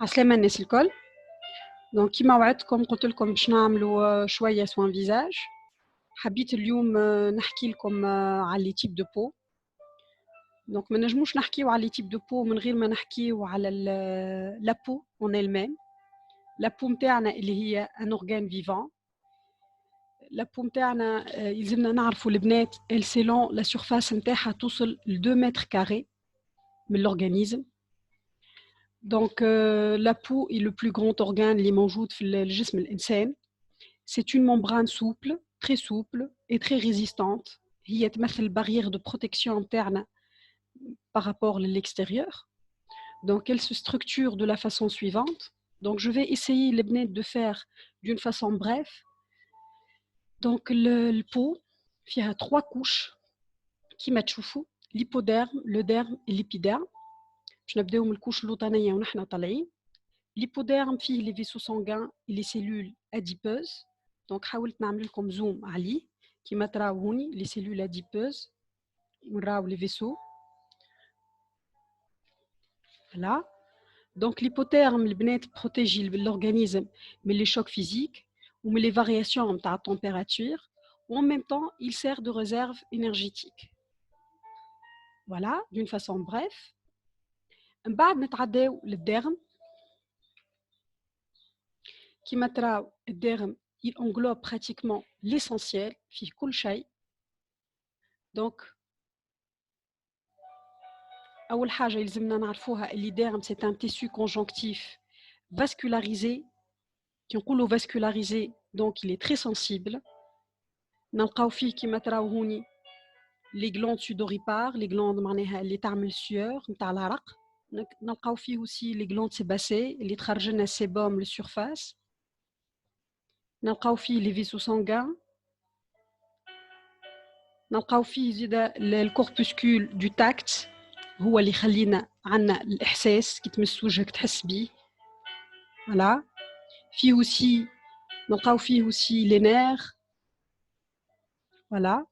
عسلامة الناس الكل. دونك كيما وعدتكم قلت لكم باش نعملوا شويه سوان فيزاج. حبيت اليوم نحكي لكم على لي تيب دو بو. دونك ما نجموش نحكيو على لي تيب دو بو من غير ما نحكيو على لا بو اون الميم. لا بو نتاعنا اللي هي ان اورغان فيفون. لا بو نتاعنا يلزمنا نعرفوا البنات السيلون لا سورفاس نتاعها توصل ل 2 متر كاري من l'organisme. Donc, la peau est le plus grand organe اللي موجود في الجسم الإنسان. C'est une membrane souple, très souple et très résistante. هي تمثل barrière de protection interne par rapport à l'extérieur. Donc, elle se structure de la façon suivante. Donc, je vais essayer les bnets de faire d'une façon bref. Donc, le peau, il y a 3 couches qui تشوفوا l'hypoderme, le derme et l'épiderme. باش نبداو من الكوش اللوطانيه ونحن طالعين. L'hypoderme فيه les vaisseaux sanguins et les cellules adipeuses. Donc حاولت نعمل لكم زوم عليه كيما تراو هوني les cellules adipeuses ونراو les vaisseaux. Voilà. Donc l'hypoderme البنات protège l'organisme من les chocs physiques ou من les variations نتاع température ou en même temps il sert de réserve énergétique. Voilà, d'une façon bref. من بعد نتعداو للدرم. كيما تراو الدرم il englobe pratiquement l'essentiel فيه كل شيء. Donc أول حاجة يلزمنا نعرفوها اللي الدرم c'est un tissu conjonctif vascularisé. كي نقولوا vascularisé donc il est très sensible. نلقاو فيه كيما تراو هوني les glandes sudoripares, les glandes معناها اللي تعمل السيور نتاع العرق. نلقاو فيه aussi les glandes sébacées اللي تخرج لنا السيبوم للسيرفاس. نلقاو فيه les vaisseaux sanguins. نلقاو فيه زيدا الكوربوسكول دو تاكت هو اللي يخلينا عندنا الإحساس كي تمس وجهك تحس بيه. فوالا. فيه aussi نلقاو فيه aussi les nerfs. فوالا.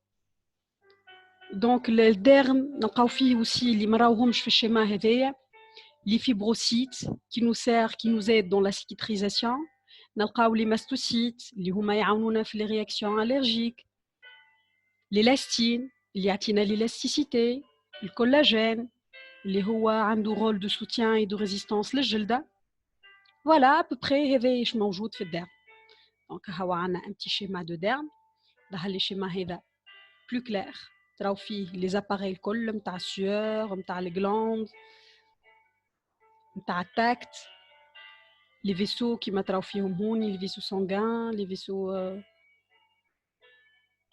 دونك الدرم نلقاو فيه aussi اللي ما راوهمش في الشيما هذايا les fibrocytes qui nous aident dans la cicatrisation. نلقاو les mastocytes اللي هما يعاونونا في les réactions allergiques. l'élastine اللي يعطينا l'élasticité. الكولاجين اللي هو عنده رول دو سوتيان اي دو ريزيستانس للجلده. فوالا ا بو بري هذا ايش موجود في الدرم. دونك هو عندنا ان تي شيما دو ديرم. ده لي شيما هذا بلو كلير تراو فيه لي زاباري الكل نتاع السيور نتاع الجلاند نتاع التاكت لي فيسو كيما تراو فيهم هوني لي فيسو سانغان لي فيسو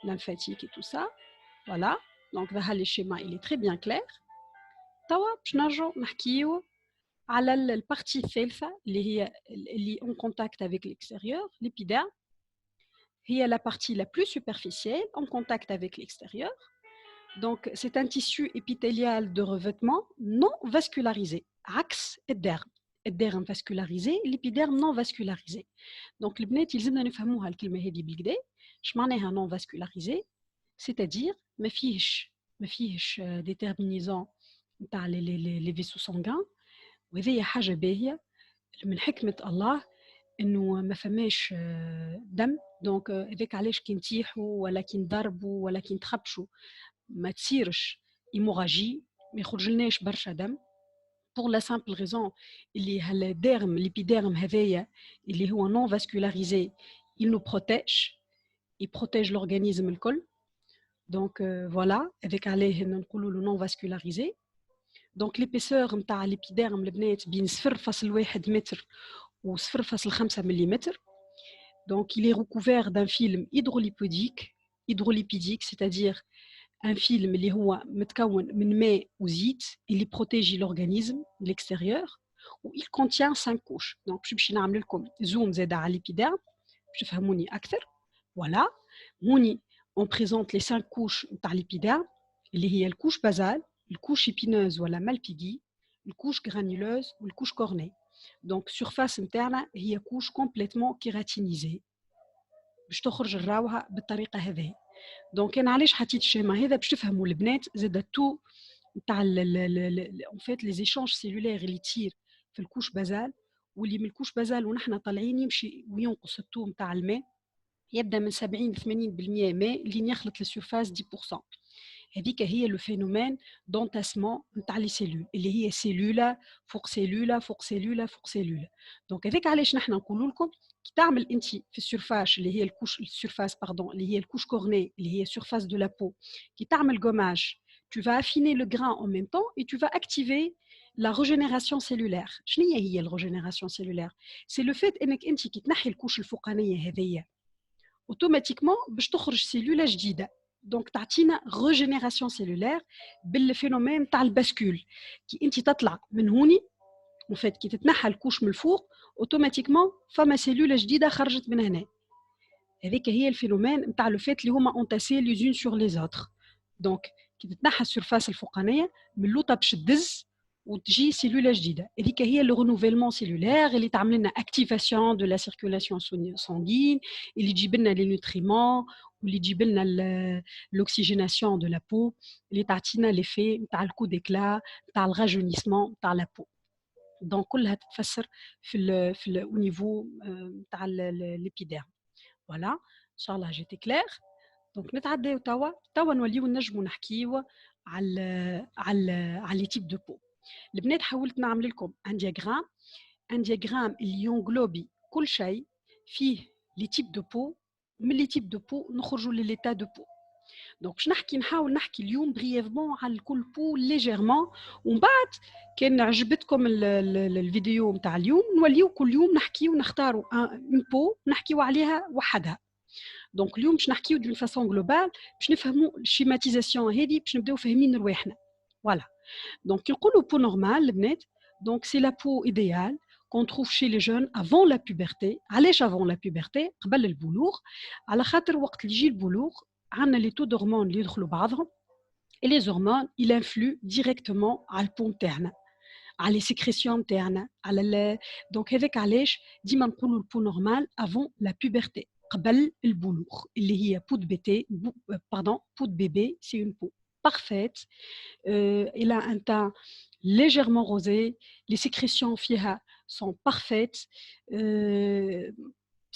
lymphatique et tout ça. Voilà. Donc ده لي شيما il est très bien clair. توا باش نرجعو نحكيو على البارتي الثالثة اللي هي اللي en contact avec l'extérieur, l'épiderme. هي la partie la plus superficielle en contact avec l'extérieur. Donc c'est un tissu épithélial de revêtement non vascularisé, عكس الدرم. الدرم vascularisé, l'épiderme non vascularisé. Donc البنات يلزمنا نفهموها الكلمة هذه بالكدا. اش معناها non vascularisé؟ C'est-à-dire ما فيهش déterminant نتاع les vaisseaux sanguins. وهذه حاجة باهية من حكمة الله إنه ما فماش دم. دونك هذاك علاش كي نتيحوا ولا كي نضربوا ولا كي نتخبشوا ما تصيرش هيموراجي، ما يخرجلناش برشا دم. pour la simple raison اللي الدرم الإبيدرم هذايا اللي هو non vascularisé il nous protège, il protège l'organisme الكل. donc voilà avec عليه نقولوا له non vascularisé. Donc l'épaisseur نتاع l'épiderme البنات بين 0.1 متر و 0.5 ملم. Donc il est recouvert d'un film hydrolipidique, c'est-à-dire un film اللي هو متكون من ماء وزيت اللي بروتيجي l'organisme de l'extérieur. و il contient 5 couches. Donc باش نمشي نعمل لكم زوم زاده على l'épiderme باش تفهموني اكثر. Voilà. هوني on présente les 5 couches نتاع l'épiderme اللي هي الكوش بازال, الكوش épineuse ولا malpighi, الكوش granuleuse والكوش cornée. Donc surface نتاعنا هي كوش complètement kératinisée باش تخرج الراوها بالطريقه هذه. دونك انا علاش حطيت الشيما هذا باش تفهموا البنات زاد تو نتاع ان فيت لي زيشانج سيلولير اللي تصير في الكوش بازال واللي من الكوش بازال ونحن طالعين يمشي وينقص التو نتاع الماء، يبدا من 70 ل 80% ماء اللي يخلط للسيرفاس 10%. هذيك هي لو فينومين دونتاسمون نتاع لي سيلول اللي هي سيلوله فوق سيلوله فوق سيلوله فوق سيلوله. دونك هذيك علاش نحن نقول لكم كي تعمل انت في السيرفاس اللي هي الكوش السيرفاس باردون اللي هي الكوش كورني اللي هي سيرفاس دو لا بو، كي تعمل gommage tu vas affiner le grain en même temps et tu vas activer la régénération cellulaire. شنو هي الريجينيراسيون cellulaire؟ c'est le fait انك انت كي تنحي الكوش الفوقانيه هذيا اوتوماتيكمون باش تخرج سيلوله جديده. دونك تعطينا ريجينيراسيون سيلولير بالفينومين تاع الباسكول. كي انت تطلع من هوني وفات كي تتنحى الكوش من الفوق اوتوماتيكمون فما سيلوله جديده خرجت من هنا. هذيك هي الفينومين نتاع لو فات اللي هما اونتاسي لي زون سور لي زوتر. دونك كي تتنحى السيرفاس الفوقانيه من اللوطه باش تدز وتجي سيلوله جديده. هذيك هي لو رينوفيلمون سيلولير اللي تعمل لنا اكتيفاسيون دو لا سيركولاسيون سانغين، اللي تجيب لنا لي نوتريمون، واللي تجيب لنا لوكسيجيناسيون دو لا بو، اللي تعطينا ليفي نتاع الكو ديكلا نتاع الراجونيسمون نتاع لا بو. دونك كلها تتفسر في او نيفو نتاع ليبيديرم. فوالا ان شاء الله جيتي كلير. دونك نتعداو توا نوليو نجمو نحكيو على لي تيب دو بو. البنات حاولت نعمل لكم ان دياغرام اللي ينغلوبي كل شيء فيه لي تيب دو بو، من لي تيب دو بو نخرجوا لليتا دو بو. دونك باش نحاول نحكي اليوم بريفمون على الكل بو ليجيرمون، ومن بعد كان عجبتكم الفيديو نتاع اليوم نوليو كل يوم نحكيو نختاروا اون بو نحكيو عليها وحدها. دونك اليوم باش نحكيو دون فاسون جلوبال باش نفهموا الشيماتيزاسيون هذه باش نبداو فاهمين رواحنا. فوالا دونك كي نقولوا بو نورمال البنات دونك سي لا بو ايديال qu'on trouve chez les jeunes avant la puberté. علاش avant la puberté؟ قبل البلوغ، على خاطر وقت اللي يجي البلوغ عندنا لي تو دورمون اللي يدخلوا بعضهم، et les hormones il influe directement على البو نتاعنا، على لي سيكريسيون نتاعنا، على دونك هذاك علاش ديما نقولوا البو نورمال avant la puberté، قبل البلوغ، اللي هي بو دو بيتي باردون بو دو بيبي. سي اون بو parfaite. Il a un teint légèrement rosé, les sécrétions فيها sont parfaites,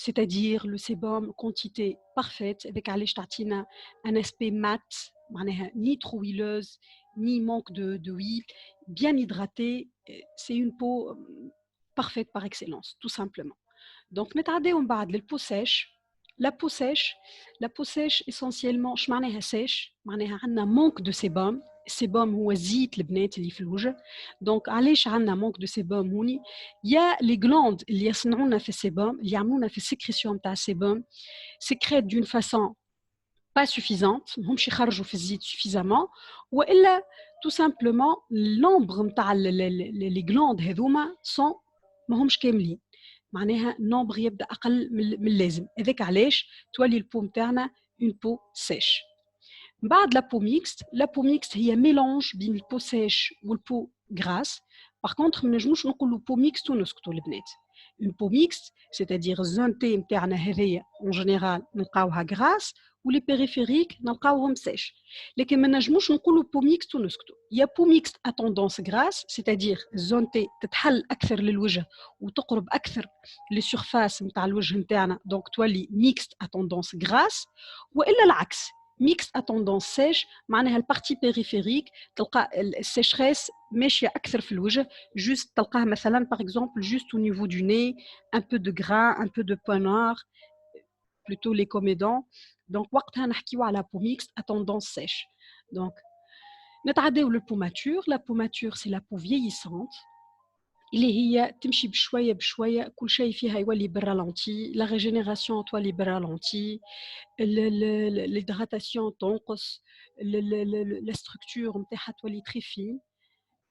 c'est-à-dire le sébum quantité parfaite avec علاش تعطينا un aspect mat معناها ni trop huileuse ni manque de huile, bien hydratée. C'est une peau parfaite par excellence tout simplement. Donc نتعداو من بعد للبو sèche. La peau sèche essentiellement اش معناها sèche؟ معناها عندنا manque de sébum. السيبوم هو الزيت البنات اللي في الوجه. دونك علاش عندنا مونك دو سيبوم هوني؟ يا لي غلاند اللي يصنعونا في السيبوم اللي يعملونا في السكريسيون تاع السيبوم سكريت دون فاسون با سوفيزونت، ماهمش يخرجوا في الزيت سوفيزامون، والا تو سامبلومون النومبر نتاع لي غلاند هذوما سون ماهمش كاملين، معناها النومبر يبدا اقل من اللازم. هذاك علاش تولي البو نتاعنا اون بو سيش. بعد لا بو ميكست هي ميلونج بين البو سيش والبو غراس. باغ كونطخ ما نجموش نقولوا بو ميكست ونسكتوا البنات. اون بو ميكست سيتادير الزون تي نتاعنا هذيا اون جينيرال نلقاوها غراس ولي بيريفيريك نلقاوهم سيش، لكن ما نجموش نقولوا بو ميكست ونسكتوا. يا بو ميكست ا توندونس غراس سيتادير الزون تي تتحل اكثر للوجه وتقرب اكثر للسيرفاس نتاع الوجه نتاعنا، دونك تولي ميكست ا توندونس غراس. والا العكس ميكس ا توندونس سيش معناها البارتي بيريفيريك تلقى السيشريس ماشيه اكثر في الوجه، جوست تلقاها مثلا باغ اكزومبل جوست او نيفو دو ني ان بو دو غران ان بو دو بوين نوار بلوتو لي كوميدون. دونك وقتها نحكيو على بو ميكس ا توندونس سيش. دونك نتعداو للبو ماتور. لا بو ماتور سي لا بو فييسونت اللي هي تمشي بشويه بشويه، كل شيء فيها يولي بالرالونتي، لا ريجينيراسيون تولي بالرالونتي، l'hydratation تنقص، la structure نتاعها تولي très fine.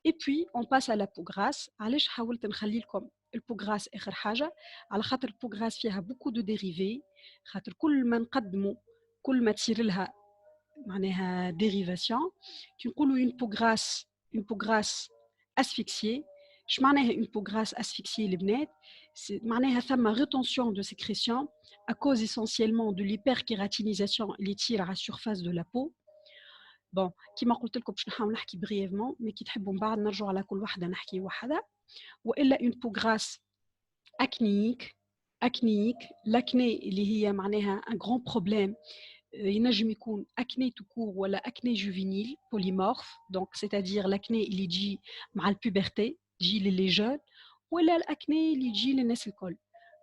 Et puis on passe à la peau grasse. علاش حاولت نخلي لكم البو غراس اخر حاجه؟ على خاطر البو غراس فيها beaucoup de dérivés، خاطر كل ما نقدموا كل ما تصير لها معناها dérivation. كي نقولوا une peau grasse asphyxiée، اش معناها une peau grasse asphyxiée البنات؟ معناها ثم rétention de sécrétion à cause essentiellement de l'hyperkératinisation اللي تصير على السيرفاس دو لا بو. بون كيما قلت لكم باش نحاول نحكي بريفمون، مي كي تحبوا من بعد نرجعوا على كل وحده نحكي وحده. والا une peau grasse اكنيك اكنيك لاكني اللي هي معناها ان غران بروبليم ينجم يكون اكني تو كور ولا اكني جوفينيل بوليمورف دونك سيتادير لاكني اللي يجي مع البوبرتي يجي للي جون ولا الاكني اللي يجي للناس الكل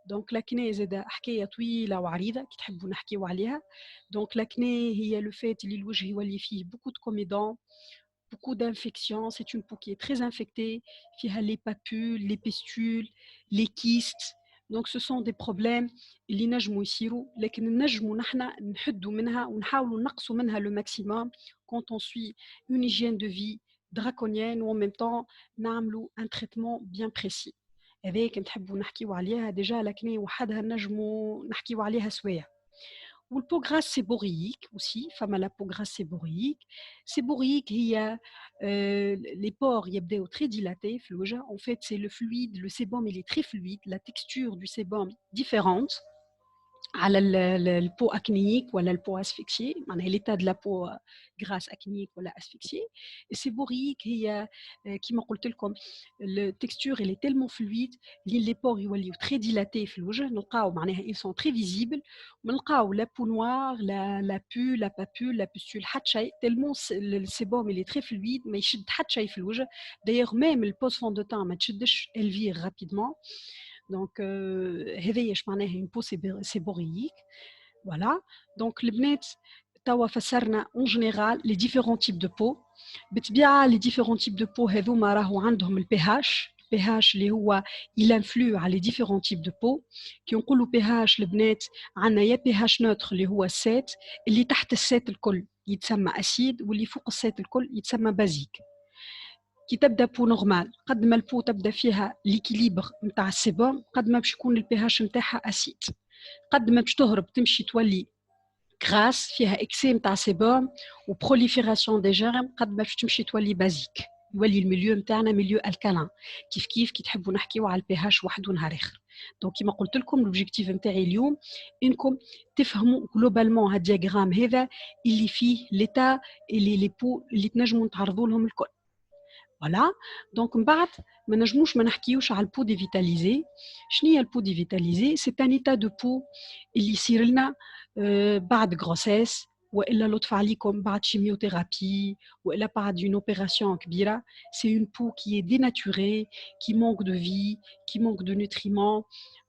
دونك لاكني زاده حكايه طويله وعريضه كي تحبوا نحكيو عليها دونك لاكني هي لو فات اللي الوجه يولي فيه بوكو دو كوميدون beaucoup d'infections. C'est une peau qui est très infectée. Il y a les papules, les pustules, les kystes. Donc, ce sont des problèmes اللي نجموا يصيروا لكن نجموا نحن نحدوا منها ونحاولوا نقصوا منها le maximum quand on suit une hygiène de vie draconienne ou en même temps نعملوا un traitement bien précis. هذاك نحبوا نحكيوا عليها ديجا لكن وحدها نجموا نحكيوا عليها سوايع. Ou le peau grasse séborrhéique aussi, femme à la peau grasse séborrhéique. Séborrhéique, il y a les pores, il y a très dilatés. En fait, c'est le fluide, le sébum, il est très fluide. La texture du sébum différente. على البو acnéique ولا البو asphyxiée معناها l'état de la peau grasse acnéique ولا asphyxiée et séborrhéique هي كيما قلت لكم التكستور elle est tellement fluide les pores يوليو très dilatés في الوجه نلقاو معناها ils sont très visibles ونلقاو la peau noire la pue la papule la pustule حتى شيء tellement السيبوم il est très fluide ما يشد حتى شيء في الوجه d'ailleurs même البوز فون دو تان ما تشدش elle vire rapidement. Donc, هذاياش معناها une peau séborrhéique. Voilà. Donc, البنات توا فسرنا en général les différents types de peau. بالطبيعة les différents types de peau هذوما راهو عندهم البيهاش. البيهاش اللي هو il influe على les différents types de peau. كي نقولوا بيهاش البنات عندنا يا بيهاش نوتر اللي هو السات اللي تحت السات الكل يتسمى أسيد واللي فوق السات الكل يتسمى بازيك. كي تبدا بو نورمال قد ما البو تبدا فيها ليكيليبر نتاع السيبوم قد ما باش يكون البيهاش نتاعها اسيد قد ما باش تهرب تمشي تولي غراس فيها اكسي نتاع سيبوم وبروليفيراسيون دي جيرم قد ما باش تمشي تولي بازيك يولي الميليو نتاعنا ميليو الكالان كيف كي تحبوا نحكيو على البيهاش وحده نهار اخر دونك كيما قلت لكم لوبجيكتيف نتاعي اليوم انكم تفهموا جلوبالمون هاد الدياغرام هذا اللي فيه ليتا اللي لي بو اللي تنجموا نتعرضوا لهم الكل. Voilà, donc من بعد ما نجموش ما نحكيوش على البو ديفيتاليزي. شنو هي البو ديفيتاليزي؟ سي ان ايتا دو بو اللي يصير لنا بعد غروسيس والا لطف عليكم بعد شيميوثيرابي والا بعد اون اوبيراسيون كبيره. سي اون بو كي est dénaturée, qui manque de vie, qui manque de nutriments.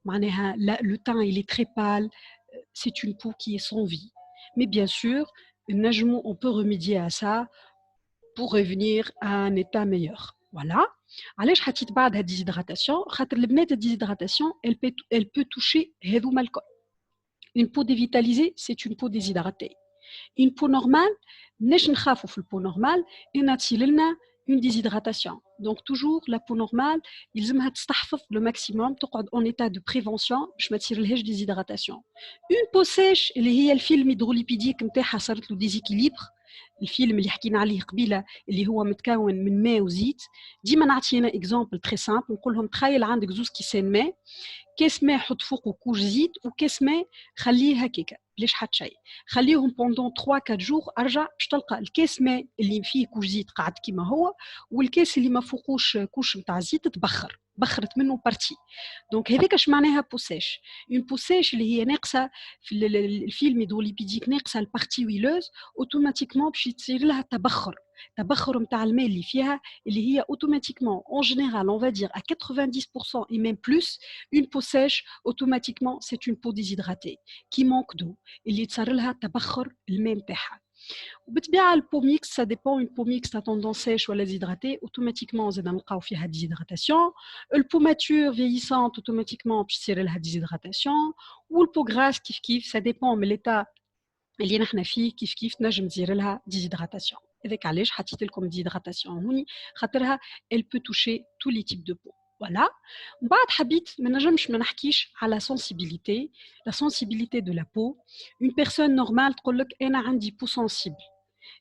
معناها le teint il est très pâle, c'est une peau qui est sans vie. Mais bien sûr, نجمو on peut remédier à ça pour revenir à un état meilleur. Voilà. علاش حطيت بعد هاد ديزيدراتاسيون؟ خاطر البنات الديزيدراتاسيون elle peut toucher هذوما الكل. Une peau dévitalisée, c'est une peau déshydratée. Une peau normale, ماناش نخافوا في البو نورمال ان تصير لنا une déshydratation. Donc toujours la peau normale يلزمها تستحفظ le maximum تقعد en état de prévention باش ما تصيرلهاش déshydratation. Une peau sèche اللي هي الفيلم هيدروليبيديك نتاعها صارت له ديزيكيليبر الفيلم اللي حكينا عليه قبيله اللي هو متكون من ماء وزيت. ديما نعطينا اكزامبل تري سامبل نقول لهم تخيل عندك زوز كيسان ماء كاس ماء حط فوقه كوش زيت وكاس ماء خليه هكاكا بلاش حتى شيء خليهم بوندون 3 4 جور ارجع باش تلقى الكاس ماء اللي فيه كوش زيت قاعد كيما هو والكاس اللي ما فوقوش كوش نتاع زيت بخرت منه بارتي. دونك هذاك اش معناها بوسيش. اون بوسيش اللي هي ناقصه في الفيلم هيدروليبيديك ناقصه البارتي ويلوز اوتوماتيكمون باش يصير لها تبخر نتاع الماء اللي فيها اللي هي اوتوماتيكمون en général on va dire à 90% et même plus une peau sèche automatiquement c'est une peau déshydratée qui manque d'eau اللي تصير لها تبخر الماء نتاعها. وبالطبيعه البو ميكس ça dépend une peau mixte à tendance sèche ولا déshydraté automatiquement زاد نلقاو فيها déshydratation. البو mature vieillissante automatiquement باش تصير لها déshydratation. والبو grasse كيف ça dépend من l'état اللي نحن فيه كيف تنجم تزير لها déshydratation. هذاك علاش حطيت لكم déshydratation هوني خاطرها elle peut toucher tous les types de peau. Voilà. من بعد حبيت ما نجمش ما نحكيش على sensibilité, la sensibilité de la peau. Une personne normale تقول لك انا عندي peau sensible.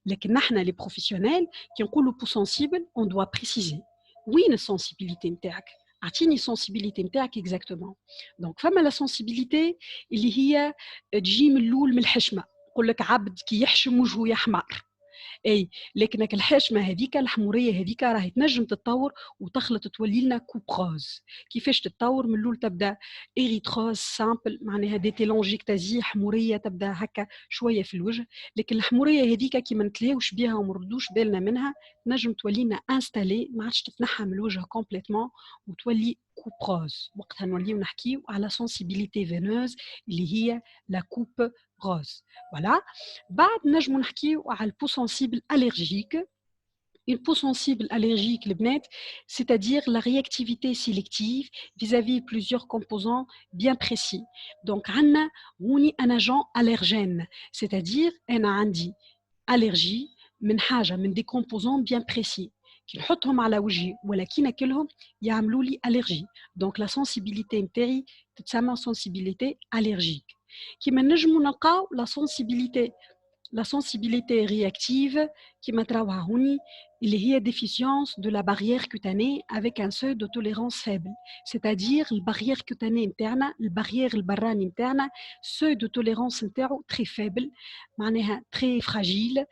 لكن نحن les professionnels كي نقولوا peau sensible on doit préciser. وين السنسيبيليتي نتاعك؟ اعطيني السنسيبيليتي نتاعك exactement. Donc فما la sensibilité اللي هي تجي من الاول من الحشمه. يقول لك عبد كي يحشم وجهه يحمر. اي لكنك الحشمه هذيك الحموريه هذيك راهي تنجم تتطور وتخلط تولي لنا كوبروز. كيفاش تتطور؟ من الاول تبدا اريتروز سامبل، معناها دي تيلونجيكتازي حموريه تبدا هكا شويه في الوجه، لكن الحموريه هذيك كي ما نتلاوش بها وما نردوش بالنا منها تنجم تولي لنا انستالي، ما عادش تتنحى من الوجه كومبليتمون وتولي كوبروز. وقتها نوليو نحكيو على سنسيبيليتي فينوز اللي هي لا كوب روز. فوالا. بعد نجمو نحكيو على البو سنسيبل الرجيك. Une peau sensible allergique, les bnets, c'est-à-dire la réactivité sélective vis-à-vis plusieurs composants bien précis. Donc, on a un agent allergène, c'est-à-dire un andi allergie من حاجة من des composants bien précis. كي نحطهم على وجهي ولا كي ناكلهم يعملوا لي allergie. Donc, la sensibilité نتاعي تتسمى sensibilité allergique. كيما نجمو نلقاو la sensibilité réactive qui متراوها هوني اللي هي déficience de la barrière cutanée avec un seuil de tolérance faible, c'est-à-dire la barrière cutanée نتاعنا الباريير البراني نتاعنا seuil de tolérance نتاعو très faible معناها très fragile.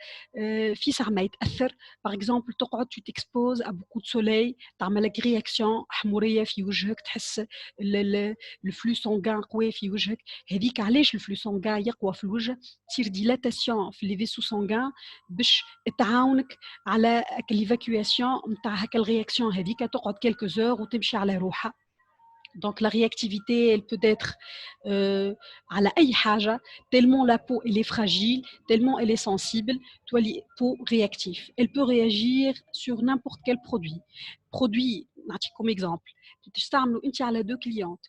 في ساعة ما يتأثر par exemple تقعد tu t'exposes à beaucoup de soleil تعمل لك réaction حمورية في وجهك، تحس الفلو سانغان قوي في وجهك. هذيك علاش الفلو سانغان يقوى في الوجه؟ تصير ديلاتاسيون في لي فيسو سانغان باش تعاونك على ليفاكيواسيون نتاع هكا الرياكسيون هذيك، تقعد كيلكو زور وتمشي على روحها. Donc la réactivité, elle peut être على أي حاجة tellement la peau elle est fragile, tellement elle est sensible, تولي peau réactive. Elle peut réagir sur n'importe quel produit. Produit, نعطيكم exemple. تستعملوا أنت على دو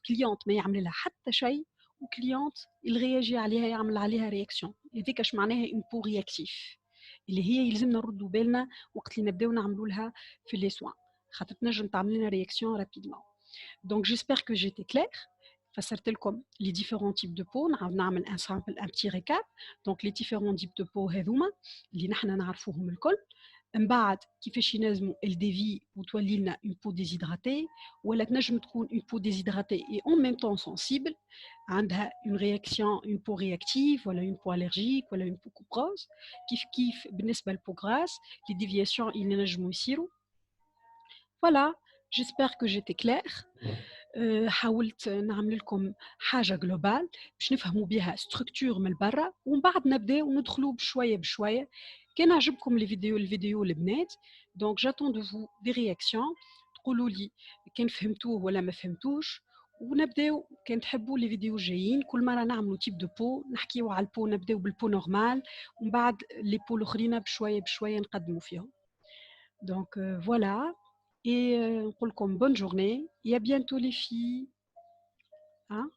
كليونت ما يعمل لها حتى شيء وكليونت il réagit عليها يعمل عليها رياكسيون. هذيك اش معناها une peau réactive اللي هي يلزمنا نردوا بالنا وقت اللي نبداو نعملوا لها في لي سوان خاطر تنجم تعمل لنا رياكسيون رابيدمون. Donc j'espère que j'étais claire. فسرت لكم les différents types de peau. نعمل un sample un petit récap. Donc les différents types de peau هذوما اللي نحنا نعرفوهم الكل. من بعد كيفاش ينجموا الديفي وتولي لنا une peau déshydratée ولا تنجم تكون une peau déshydratée et en même temps sensible عندها une réaction une peau réactive ولا une peau allergique ولا une peau coupeuse. كيف بالنسبة للبو grasse les déviations اللي نجموا يصيروا. Voilà, j'espère que j'étais claire. حاولت نعمل لكم حاجة جلوبال باش نفهموا بها ستركتور من برا ومن بعد نبداو وندخلوا بشوية بشوية. كان عجبكم الفيديو البنات دونك جاتون دو فو دي رياكسيون تقولوا لي كان فهمتوه ولا ما فهمتوش، ونبداو كان تحبوا لي فيديو جايين كل مرة نعملوا تيب دو بو نحكيو على البو، نبداو بالبو نورمال ومن بعد لي بو الاخرين بشوية بشوية نقدموا فيهم. Donc voilà, et on dit bonne journée et à bientôt les filles. Hein?